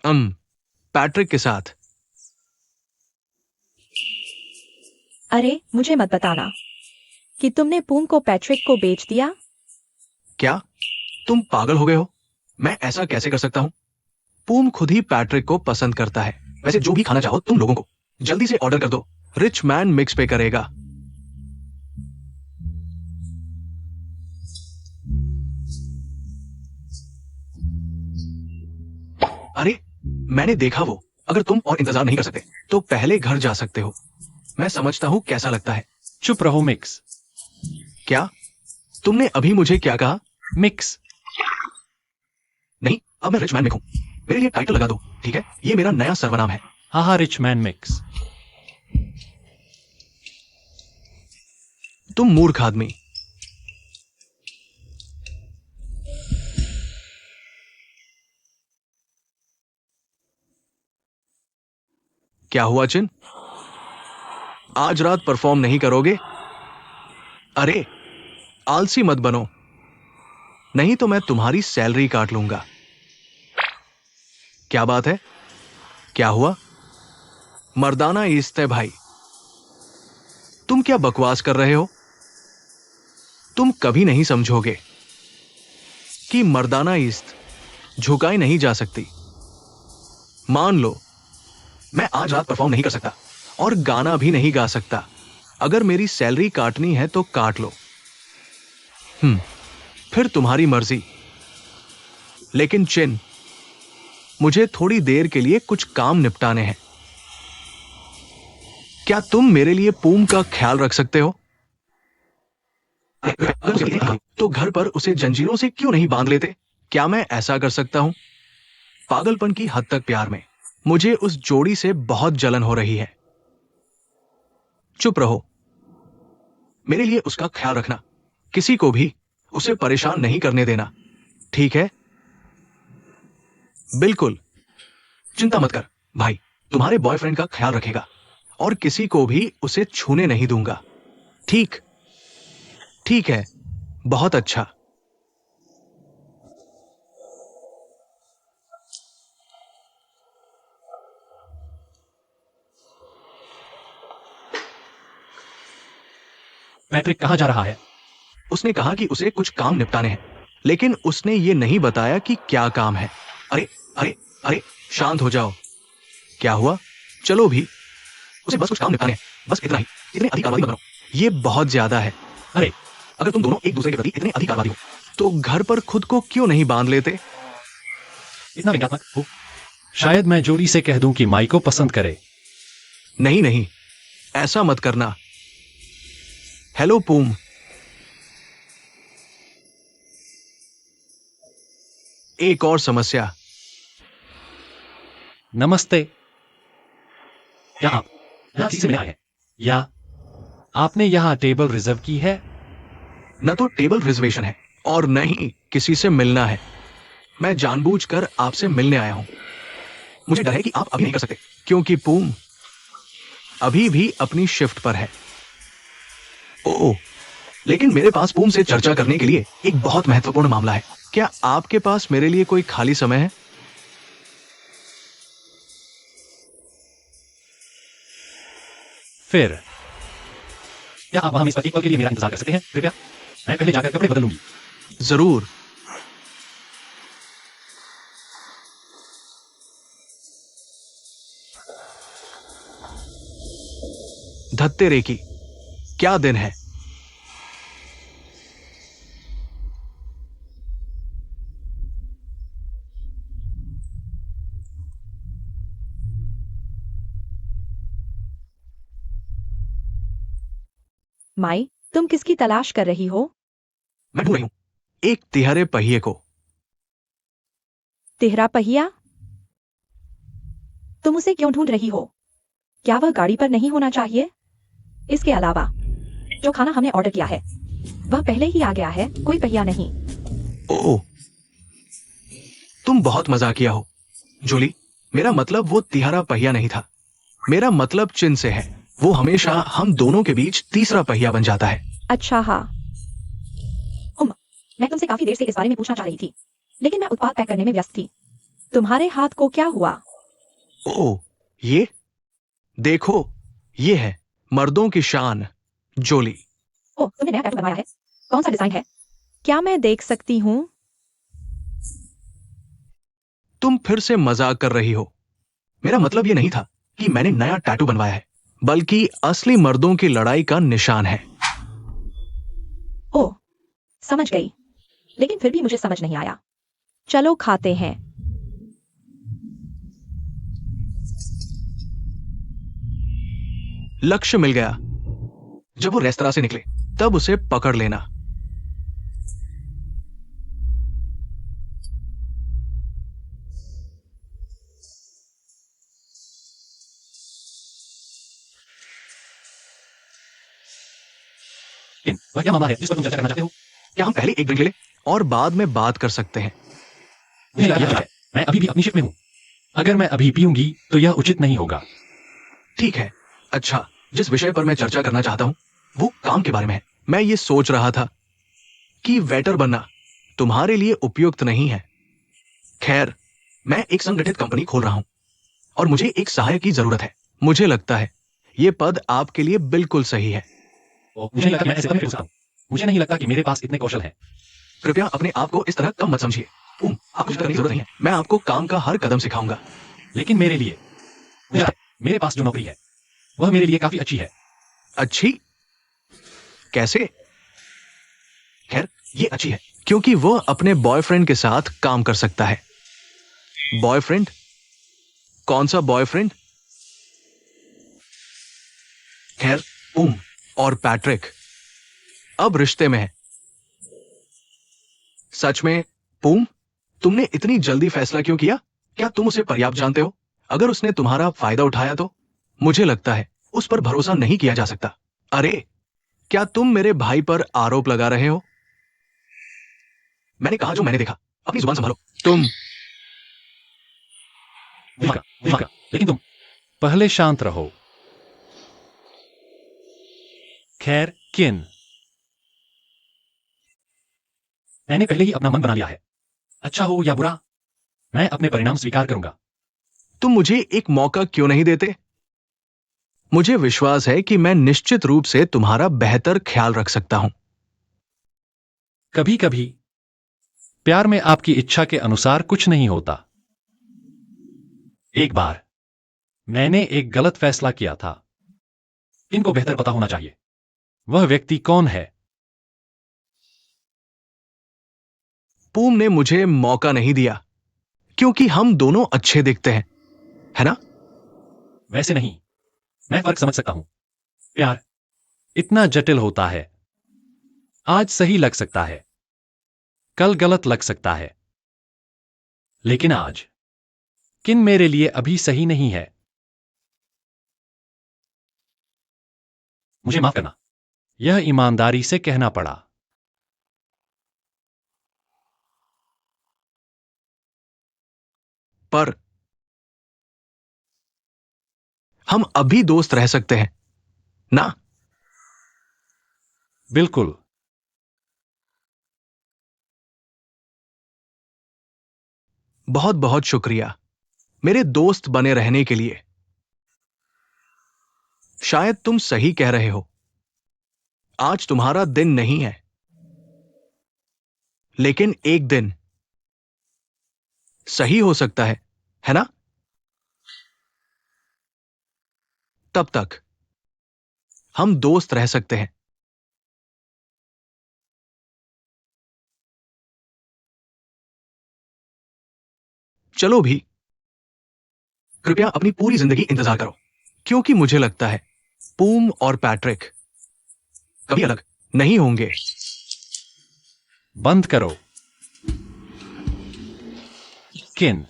पैट्रिक के साथ। अरे मुझे मत बताना कि तुमने पूम को पैट्रिक को बेच दिया। क्या तुम पागल हो गए हो? मैं ऐसा कैसे कर सकता हूं? पूम खुद ही पैट्रिक को पसंद करता है। वैसे जो भी खाना चाहो तुम लोगों को, जल्दी से ऑर्डर कर दो। रिच मैन मिक्स पे करेगा। अरे मैंने देखा वो। अगर तुम और इंतजार नहीं कर सकते तो पहले घर जा सकते हो। मैं समझता हूं कैसा लगता है। चुप रहो मिक्स। क्या तुमने अभी मुझे क्या कहा? मिक्स, नहीं, अब मैं रिच मैन मिक हूं। मेरे लिए टाइटल लगा दो, ठीक है? ये मेरा नया सर्वनाम है। हाँ रिच मैन मिक्स। तुम मूर्ख आदमी। क्या हुआ चिन? आज रात परफॉर्म नहीं करोगे? अरे आलसी मत बनो, नहीं तो मैं तुम्हारी सैलरी काट लूंगा। क्या बात है? क्या हुआ? मर्दाना ईस्ट है भाई। तुम क्या बकवास कर रहे हो? तुम कभी नहीं समझोगे कि मर्दाना ईस्ट झुकाई नहीं जा सकती। मान लो मैं आज रात परफॉर्म नहीं कर सकता और गाना भी नहीं गा सकता। अगर मेरी सैलरी काटनी है तो काट लो। फिर तुम्हारी मर्जी। लेकिन चिन, मुझे थोड़ी देर के लिए कुछ काम निपटाने हैं। क्या तुम मेरे लिए पूम का ख्याल रख सकते हो? तो घर पर उसे जंजीरों से क्यों नहीं बांध लेते? क्या मैं ऐसा कर सकता हूं? पागलपन की हद तक प्यार में मुझे उस जोड़ी से बहुत जलन हो रही है। चुप रहो। मेरे लिए उसका ख्याल रखना। किसी को भी उसे परेशान नहीं करने देना, ठीक है? बिल्कुल, चिंता मत कर भाई। तुम्हारे बॉयफ्रेंड का ख्याल रखेगा और किसी को भी उसे छूने नहीं दूंगा। ठीक? ठीक है, बहुत अच्छा। पैट्रिक कहाँ जा रहा है? उसने कहा कि उसे कुछ काम निपटाने हैं, लेकिन उसने ये नहीं बताया कि क्या काम है। अरे अरे अरे, शांत हो जाओ। क्या हुआ? चलो भी, उसे बस कुछ काम निपटाने हैं, बस इतना ही। इतने अधिकारवादी मत बनो, ये बहुत ज्यादा है। अरे अगर तुम दोनों एक दूसरे के प्रति इतने अधिकारवादी हो तो घर पर खुद को क्यों नहीं बांध लेते? इतना व्यंग्यात्मक हो। शायद मैं जोड़ी से कह दूं कि माई को पसंद करे। नहीं नहीं, ऐसा मत करना। हेलो पूम। एक और समस्या। नमस्ते। क्या आप यहाँ किसी से मिलने आए हैं या आपने यहाँ टेबल रिजर्व की है? न तो टेबल रिजर्वेशन है और न ही किसी से मिलना है। मैं जानबूझकर आपसे मिलने आया हूं। मुझे डर है कि आप अभी नहीं कर सकते क्योंकि पूम अभी भी अपनी शिफ्ट पर है। ओह, लेकिन मेरे पास पूम से चर्चा करने के लिए एक बहुत महत्वपूर्ण मामला है। क्या आपके पास मेरे लिए कोई खाली समय है? फिर क्या आप वहां इस पर एक पल के लिए मेरा इंतजार कर सकते हैं कृपया? मैं पहले जाकर कपड़े बदल लूंगी। जरूर। धत्ते रेकी, क्या दिन है। माई, तुम किसकी तलाश कर रही हो? मैं ढूंढ रही हूं एक तिहरे पहिए को। तिहरा पहिया? तुम उसे क्यों ढूंढ रही हो? क्या वह गाड़ी पर नहीं होना चाहिए? इसके अलावा जो खाना हमने ऑर्डर किया है वह पहले ही आ गया है, कोई पहिया नहीं। ओह, तुम बहुत मजाकिया हो जूली। मेरा मतलब वो तिहरा पहिया नहीं था। मेरा मतलब चिन्ह से है। वो हमेशा हम दोनों के बीच तीसरा पहिया बन जाता है। अच्छा हाँ। मैं तुमसे काफी देर से इस बारे में पूछना चाह रही थी, लेकिन मैं उत्पाद पैक करने में व्यस्त थी। तुम्हारे हाथ को क्या हुआ? ओह, ये देखो, ये है मर्दों की शान, जोली। ओह, तुमने नया टैटू बनवाया है? कौन सा डिजाइन है? क्या मैं देख सकती हूँ? तुम फिर से मजाक कर रही हो। मेरा मतलब ये नहीं था कि मैंने नया टैटू बनवाया है, बल्कि असली मर्दों की लड़ाई का निशान है। ओह, समझ गई, लेकिन फिर भी मुझे समझ नहीं आया। चलो खाते हैं। लक्ष्य मिल गया। जब वो रेस्तरां से निकले तब उसे पकड़ लेना। लेकिन वह क्या मामला है जिस पर तुम चर्चा करना चाहते हो? क्या हम पहले एक ड्रिंक ले लें और बाद में बात कर सकते हैं? मुझे लगा यह है, मैं अभी भी अपनी शिफ्ट में हूं। अगर मैं अभी पीऊंगी तो यह उचित नहीं होगा। ठीक है। अच्छा, जिस विषय पर मैं चर्चा करना चाहता हूं वो काम के बारे में है। मैं ये सोच रहा था कि वेटर बनना तुम्हारे लिए उपयुक्त नहीं है। खैर, मैं एक संगठित कंपनी खोल रहा हूं और मुझे एक सहायक की जरूरत है। मुझे लगता है ये पद आपके लिए बिल्कुल सही है। मुझे नहीं लगता कि मैं ऐसे पद में टिक सकता हूं। मुझे नहीं लगता कि मेरे पास इतने कौशल हैं। कृपया अपने आप को इस तरह कम मत समझिए। आपको चिंता करने की जरूरत नहीं है। मैं आपको काम का हर कदम सिखाऊंगा। लेकिन मेरे लिए मुझे लगता है, मेरे पास जो नौकरी है वह मेरे लिए काफी अच्छी है। अच्छी? कैसे? खैर, ये अच्छी है क्योंकि वह अपने बॉयफ्रेंड के साथ काम कर सकता है। बॉयफ्रेंड? कौन सा बॉयफ्रेंड? खैर, और पैट्रिक अब रिश्ते में है। सच में? पूम, तुमने इतनी जल्दी फैसला क्यों किया? क्या तुम उसे पर्याप्त जानते हो? अगर उसने तुम्हारा फायदा उठाया तो? मुझे लगता है उस पर भरोसा नहीं किया जा सकता। अरे, क्या तुम मेरे भाई पर आरोप लगा रहे हो? मैंने कहा जो मैंने देखा। अपनी जुबान संभालो। तुम लेकिन तुम पहले शांत रहो। खैर, किन? मैंने पहले ही अपना मन बना लिया है। अच्छा हो या बुरा, मैं अपने परिणाम स्वीकार करूंगा। तुम मुझे एक मौका क्यों नहीं देते? मुझे विश्वास है कि मैं निश्चित रूप से तुम्हारा बेहतर ख्याल रख सकता हूं। कभी कभी प्यार में आपकी इच्छा के अनुसार कुछ नहीं होता। एक बार मैंने एक गलत फैसला किया था। इनको बेहतर पता होना चाहिए वह व्यक्ति कौन है। पूम ने मुझे मौका नहीं दिया क्योंकि हम दोनों अच्छे दिखते हैं, है ना? वैसे नहीं, मैं फर्क समझ सकता हूं। प्यार इतना जटिल होता है। आज सही लग सकता है, कल गलत लग सकता है। लेकिन आज किन मेरे लिए अभी सही नहीं है। मुझे माफ करना, यह ईमानदारी से कहना पड़ा। पर हम अभी दोस्त रह सकते हैं ना? बिल्कुल। बहुत बहुत शुक्रिया मेरे दोस्त बने रहने के लिए। शायद तुम सही कह रहे हो। आज तुम्हारा दिन नहीं है, लेकिन एक दिन सही हो सकता है ना? तब तक हम दोस्त रह सकते हैं। चलो भी, कृपया अपनी पूरी जिंदगी इंतजार करो, क्योंकि मुझे लगता है पूम और पैट्रिक कभी अलग नहीं होंगे। बंद करो। किन,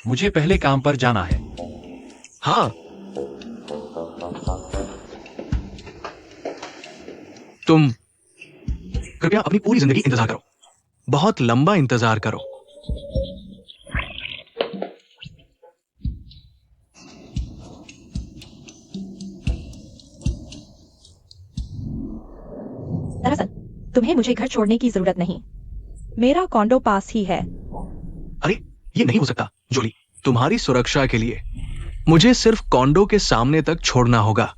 मुझे पहले काम पर जाना है। हाँ, तुम कृपया अपनी पूरी जिंदगी इंतजार करो, बहुत लंबा इंतजार करो। दरअसल तुम्हें मुझे घर छोड़ने की जरूरत नहीं, मेरा कॉन्डो पास ही है। अरे ये नहीं हो सकता जोली, तुम्हारी सुरक्षा के लिए मुझे सिर्फ कॉन्डो के सामने तक छोड़ना होगा।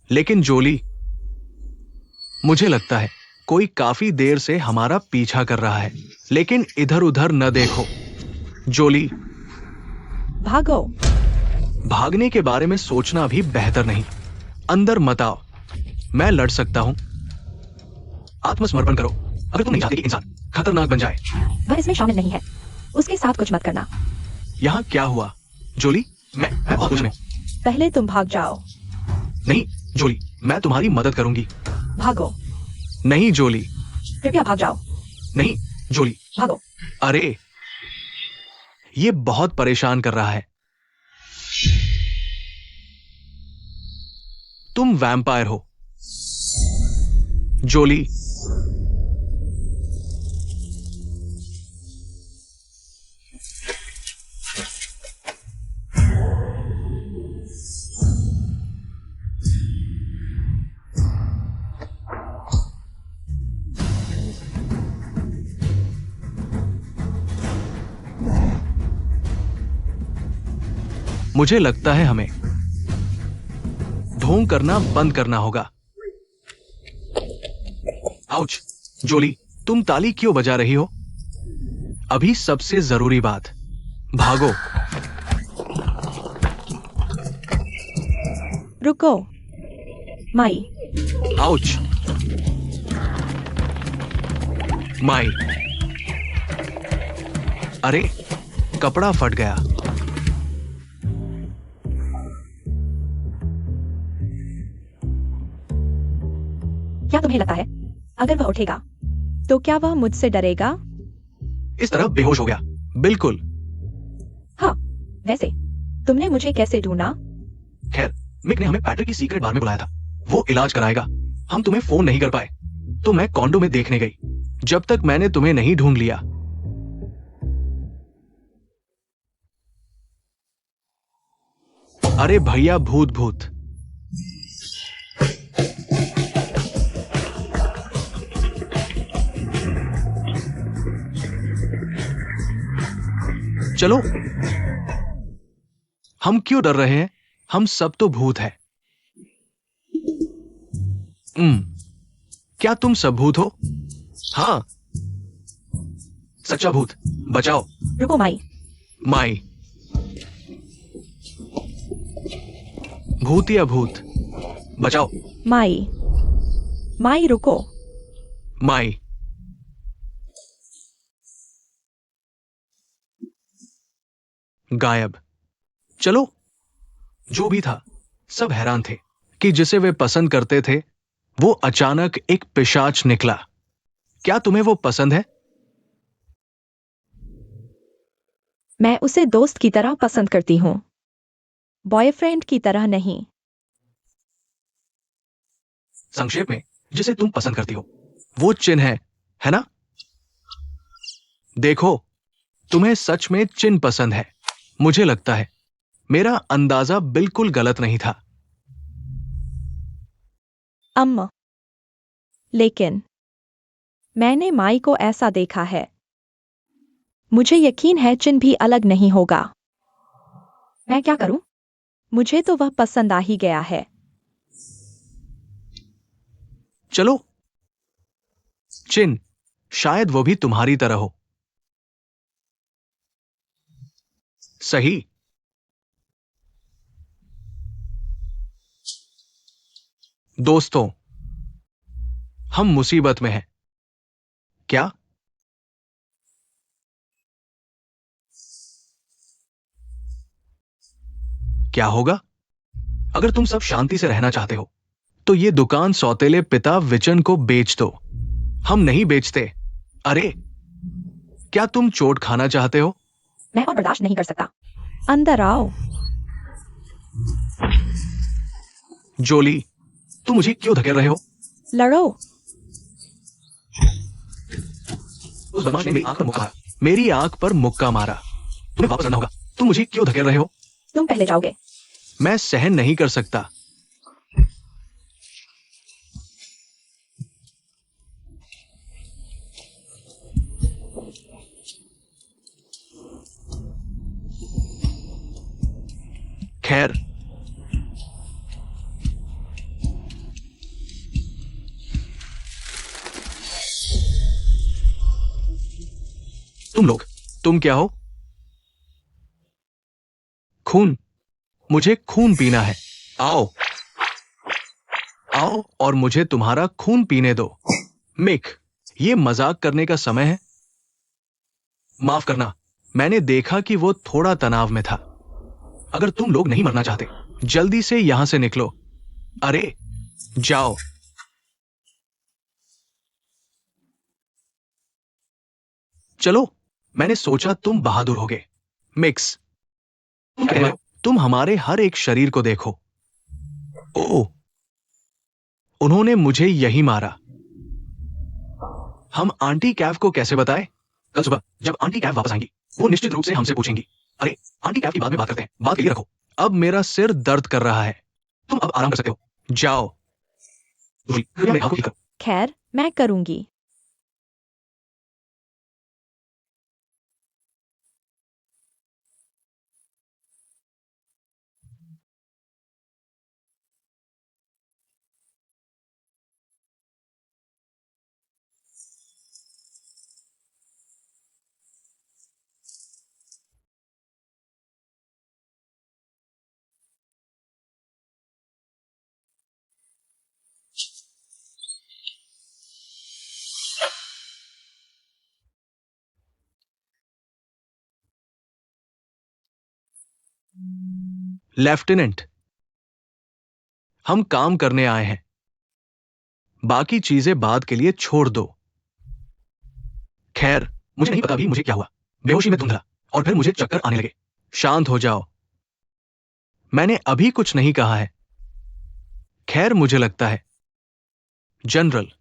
लेकिन जोली, मुझे लगता है कोई काफी देर से हमारा पीछा कर रहा है, लेकिन इधर उधर न देखो। जोली, भागो। भागने के बारे में सोचना भी बेहतर नहीं। अंदर मत आओ, मैं लड़ सकता हूं। आत्मसमर्पण करो अगर तुम नहीं चाहते कि इंसान खतरनाक बन जाए। वह इसमें शामिल नहीं है, उसके साथ कुछ मत करना। यहां क्या हुआ जोली? मैं बहुत कुछ नहीं। पहले तुम भाग जाओ। नहीं जोली, मैं तुम्हारी मदद करूंगी। भागो, नहीं जोली, कृपया भाग जाओ। नहीं जोली। भागो। अरे ये बहुत परेशान कर रहा है। तुम वैम्पायर हो जोली। मुझे लगता है हमें ढोंग करना बंद करना होगा। आउच! जोली, तुम ताली क्यों बजा रही हो? अभी सबसे जरूरी बात, भागो। रुको, माई। आउच! माई, अरे कपड़ा फट गया। क्या तुम्हें लगता है अगर वह उठेगा तो क्या वह मुझसे डरेगा? इस तरह बेहोश हो गया। बिल्कुल। हाँ, वैसे तुमने मुझे कैसे ढूंढा? खैर, मिक ने हमें पैट्रिक की सीक्रेट बार में बुलाया था, वो इलाज कराएगा। हम तुम्हें फोन नहीं कर पाए, तो मैं कॉन्डो में देखने गई, जब तक मैंने तुम्हें नहीं ढूंढ लिया। अरे भैया, भूत भूत। चलो, हम क्यों डर रहे हैं? हम सब तो भूत हैं। क्या तुम सब भूत हो? हाँ, सच्चा भूत, बचाओ। रुको माई। माई, भूत या भूत, बचाओ। माई, माई रुको। माई, गायब। चलो, जो भी था, सब हैरान थे कि जिसे वे पसंद करते थे वो अचानक एक पिशाच निकला। क्या तुम्हें वो पसंद है? मैं उसे दोस्त की तरह पसंद करती हूँ, बॉयफ्रेंड की तरह नहीं। संक्षेप में, जिसे तुम पसंद करती हो वो चिन है ना? देखो, तुम्हें सच में चिन पसंद है। मुझे लगता है मेरा अंदाजा बिल्कुल गलत नहीं था। अम्मा, लेकिन मैंने माई को ऐसा देखा है, मुझे यकीन है चिन भी अलग नहीं होगा। मैं क्या करूं? मुझे तो वह पसंद आ ही गया है। चलो, चिन, शायद वो भी तुम्हारी तरह हो। सही। दोस्तों, हम मुसीबत में हैं। क्या? क्या होगा? अगर तुम सब शांति से रहना चाहते हो तो ये दुकान सौतेले पिता विजन को बेच दो। हम नहीं बेचते। अरे, क्या तुम चोट खाना चाहते हो? मैं और बर्दाश्त नहीं कर सकता। अंदर आओ। जोली, तुम मुझे क्यों धकेल रहे हो? लड़ो। उस बदमाश ने मेरी आंख पर मुक्का मारा। मेरी आंख पर मुक्का मारा। तुम्हें वापस आना होगा। तुम मुझे क्यों धकेल रहे हो? तुम पहले जाओगे। मैं सहन नहीं कर सकता। खैर, तुम क्या हो? खून। मुझे खून पीना है। आओ आओ और मुझे तुम्हारा खून पीने दो। मिक, ये मजाक करने का समय है। माफ करना, मैंने देखा कि वो थोड़ा तनाव में था। अगर तुम लोग नहीं मरना चाहते, जल्दी से यहां से निकलो। अरे, जाओ। चलो, मैंने सोचा तुम बहादुर होगे। मिक्स, तुम कह रहे हो? तुम हमारे हर एक शरीर को देखो। ओह, उन्होंने मुझे यही मारा। हम आंटी कैव को कैसे बताएं? कल सुबह जब आंटी कैव वापस आएंगी, वो निश्चित रूप से हमसे पूछेंगी। अरे, आंटी कैव की बाद में बात करते हैं। बात के लिए रखो। अब मेरा सिर दर्द कर रहा है। तुम अब आराम कर सकते हो। जाओ। मेरे हाथ को ठीक करो। खैर, मैं करूंगी। लेफ्टिनेंट, हम काम करने आए हैं। बाकी चीजें बाद के लिए छोड़ दो। खैर, मुझे नहीं पता भी मुझे क्या हुआ। बेहोशी में धुंधला और फिर मुझे चक्कर आने लगे। शांत हो जाओ। मैंने अभी कुछ नहीं कहा है। खैर, मुझे लगता है, जनरल,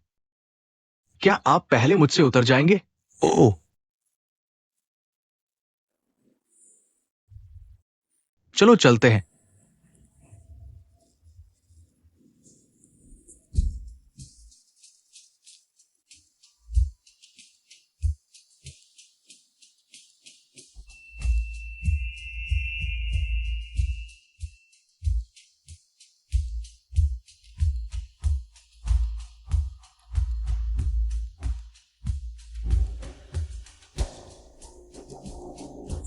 क्या आप पहले मुझसे उतर जाएंगे? ओह, चलो चलते हैं।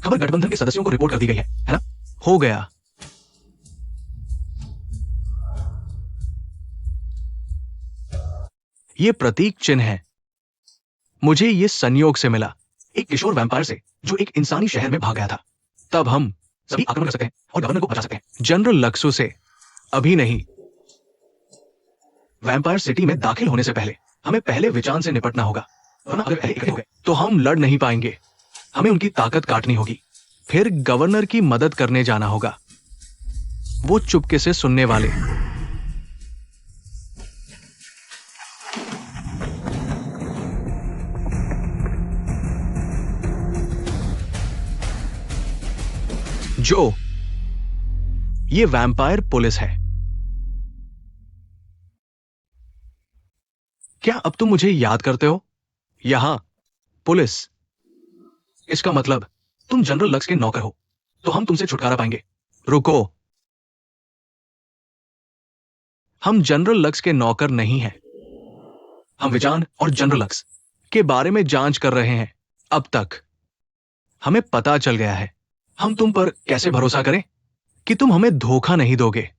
खबर गठबंधन के सदस्यों को रिपोर्ट कर दी गई है ना? हो गया। ये प्रतीक चिन्ह है। मुझे ये संयोग से मिला, एक किशोर वैम्पायर से जो एक इंसानी शहर में भाग गया था। तब हम सभी आक्रमण कर सकते हैं और गवर्नर को बचा सकते हैं। जनरल लक्सो से अभी नहीं। वैम्पायर सिटी में दाखिल होने से पहले हमें पहले विचान से निपटना होगा, वरना अगर पहले इकट्ठे हो गए तो हम लड़ नहीं पाएंगे। हमें उनकी ताकत काटनी होगी, फिर गवर्नर की मदद करने जाना होगा। वो चुपके से सुनने वाले। जो, ये वैम्पायर पुलिस है। क्या अब तुम मुझे याद करते हो? यहां पुलिस, इसका मतलब तुम जनरल लक्स के नौकर हो, तो हम तुमसे छुटकारा पाएंगे। रुको, हम जनरल लक्स के नौकर नहीं हैं। हम विजान और जनरल लक्स के बारे में जांच कर रहे हैं। अब तक हमें पता चल गया है। हम तुम पर कैसे भरोसा करें कि तुम हमें धोखा नहीं दोगे?